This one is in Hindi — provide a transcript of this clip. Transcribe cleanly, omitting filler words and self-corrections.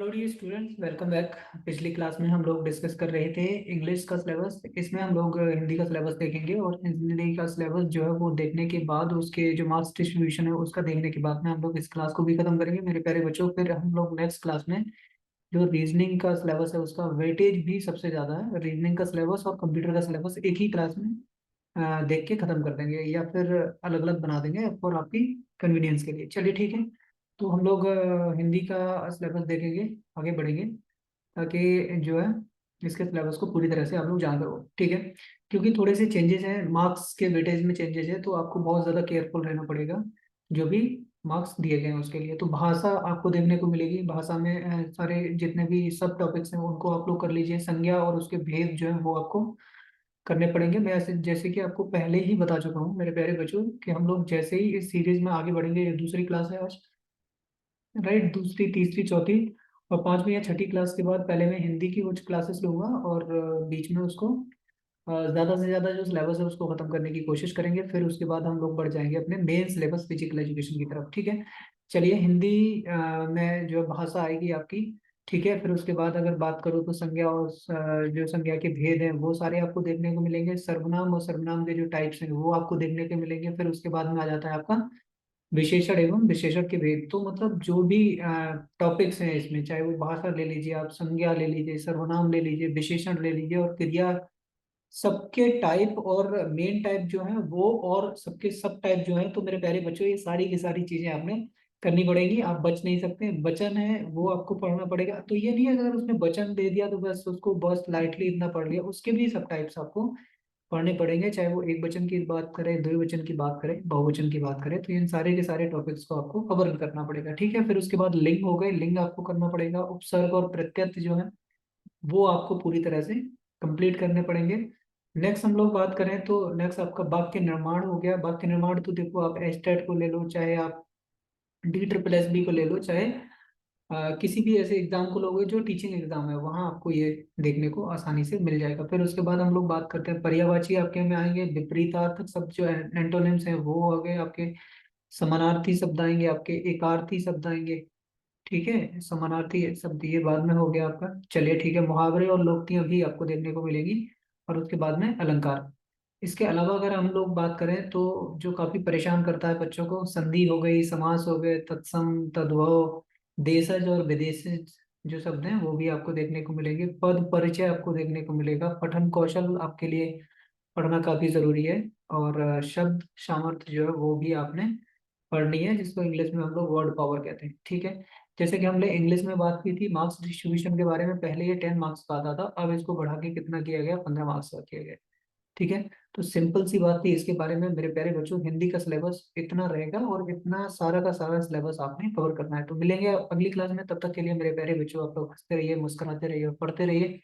Hello dear students, welcome back. पिछली क्लास में हम लोग डिस्कस कर रहे थे इंग्लिश का सिलेबस। इसमें हम लोग हिंदी का सिलेबस देखेंगे और हिंदी का सिलेबस जो है वो देखने के बाद उसके जो मार्क्स डिस्ट्रीब्यूशन है उसका देखने के बाद में हम लोग इस क्लास को भी खत्म करेंगे मेरे प्यारे बच्चों। फिर हम लोग नेक्स्ट क्लास में जो रीजनिंग का सिलेबस है उसका वेटेज भी सबसे ज़्यादा है। रीजनिंग का सिलेबस और कंप्यूटर का सिलेबस एक ही क्लास में देख के खत्म कर देंगे या फिर अलग अलग बना देंगे फॉर आपकी कन्वीनियंस के लिए। चलिए ठीक है। तो हम लोग हिंदी का सिलेबस देखेंगे, आगे बढ़ेंगे ताकि जो है इसके सिलेबस को पूरी तरह से आप लोग जान करो। ठीक है। क्योंकि थोड़े से चेंजेस हैं, मार्क्स के वेटेज में चेंजेस है, तो आपको बहुत ज़्यादा केयरफुल रहना पड़ेगा जो भी मार्क्स दिए गए हैं उसके लिए। तो भाषा आपको देखने को मिलेगी। भाषा में सारे जितने भी सब टॉपिक्स हैं उनको आप लोग कर लीजिए। संज्ञा और उसके भेद जो है वो आपको करने पड़ेंगे। मैं ऐसे जैसे कि आपको पहले ही बता चुका हूँ मेरे प्यारे बच्चों कि हम लोग जैसे ही इस सीरीज में आगे बढ़ेंगे, ये दूसरी क्लास है आज, राइट? दूसरी, तीसरी, चौथी और पांचवी या छठी क्लास के बाद पहले मैं हिंदी की कुछ क्लासेस लूंगा और बीच में उसको ज्यादा से ज्यादा जो सिलेबस है उसको खत्म करने की कोशिश करेंगे। फिर उसके बाद हम लोग बढ़ जाएंगे अपने मेन सिलेबस फिजिकल एजुकेशन की तरफ। ठीक है। चलिए, हिंदी में जो भाषा आएगी आपकी, ठीक है। फिर उसके बाद अगर बात करूँ तो संज्ञा और जो संज्ञा के भेद हैं वो सारे आपको देखने को मिलेंगे। सर्वनाम और सर्वनाम के जो टाइप्स हैं वो आपको देखने को मिलेंगे। फिर उसके बाद में आ जाता है आपका विशेषण एवं विशेषण के भेद। तो मतलब जो भी टॉपिक्स हैं इसमें, चाहे वो भाषा ले लीजिए, आप संज्ञा ले लीजिए, सर्वनाम ले लीजिए, विशेषण ले लीजिए और क्रिया, सबके टाइप और मेन टाइप जो है वो और सबके सब टाइप जो है, तो मेरे प्यारे बच्चों ये सारी की सारी चीजें आपने करनी पड़ेगी। आप बच नहीं सकते। वचन है वो आपको पढ़ना पड़ेगा। तो ये नहीं है अगर उसने वचन दे दिया तो बस उसको बस लाइटली इतना पढ़ लिया, उसके भी सब टाइप्स आपको पढ़ने पड़ेंगे। चाहे वो एक वचन की बात करें, द्विवचन की बात करें, बहुवचन की बात करें, तो इन सारे के सारे टॉपिक्स को आपको कवर करना पड़ेगा। ठीक है। फिर उसके बाद लिंग हो गए, लिंग आपको करना पड़ेगा। उपसर्ग और प्रत्यय जो है वो आपको पूरी तरह से कंप्लीट करने पड़ेंगे। नेक्स्ट हम लोग बात करें तो नेक्स्ट आपका वाक्य निर्माण हो गया। वाक्य निर्माण तो देखो, आप एस्टेट को ले लो, चाहे आप DSSB को ले लो, चाहे किसी भी ऐसे एग्जाम को लोगे जो टीचिंग एग्जाम है, वहां आपको ये देखने को आसानी से मिल जाएगा। फिर उसके बाद हम लोग बात करते हैं पर्यायवाची आपके में आएंगे। विपरीतार्थक शब्द जो एंटोनिम्स हैं वो हो गए आपके। समानार्थी शब्द आएंगे आपके। एकार्थी शब्द आएंगे। ठीक है। समानार्थी शब्द ये बाद में हो गया आपका। चलिए ठीक है। मुहावरे और लोकोक्तियां भी आपको देखने को मिलेगी और उसके बाद में अलंकार। इसके अलावा अगर हम लोग बात करें तो जो काफी परेशान करता है बच्चों को, संधि हो गई, समास हो गए, तत्सम, तद्भव, देशज और विदेशज जो शब्द हैं वो भी आपको देखने को मिलेंगे। पद परिचय आपको देखने को मिलेगा। पठन कौशल आपके लिए पढ़ना काफी जरूरी है। और शब्द सामर्थ्य जो है वो भी आपने पढ़नी है, जिसको इंग्लिश में हम लोग वर्ड पावर कहते हैं। ठीक है। जैसे कि हमने इंग्लिश में बात की थी मार्क्स डिस्ट्रीब्यूशन के बारे में, पहले ये 10 मार्क्स का आता था, अब इसको बढ़ा के कितना किया गया, 15 मार्क्स का किया गया। ठीक है। तो सिंपल सी बात थी इसके बारे में मेरे प्यारे बच्चों। हिंदी का सिलेबस इतना रहेगा और इतना सारा का सारा सिलेबस आपने कवर करना है। तो मिलेंगे अगली क्लास में, तब तक के लिए मेरे प्यारे बच्चों आप लोग हंसते रहिए, मुस्कुराते रहिए और पढ़ते रहिए।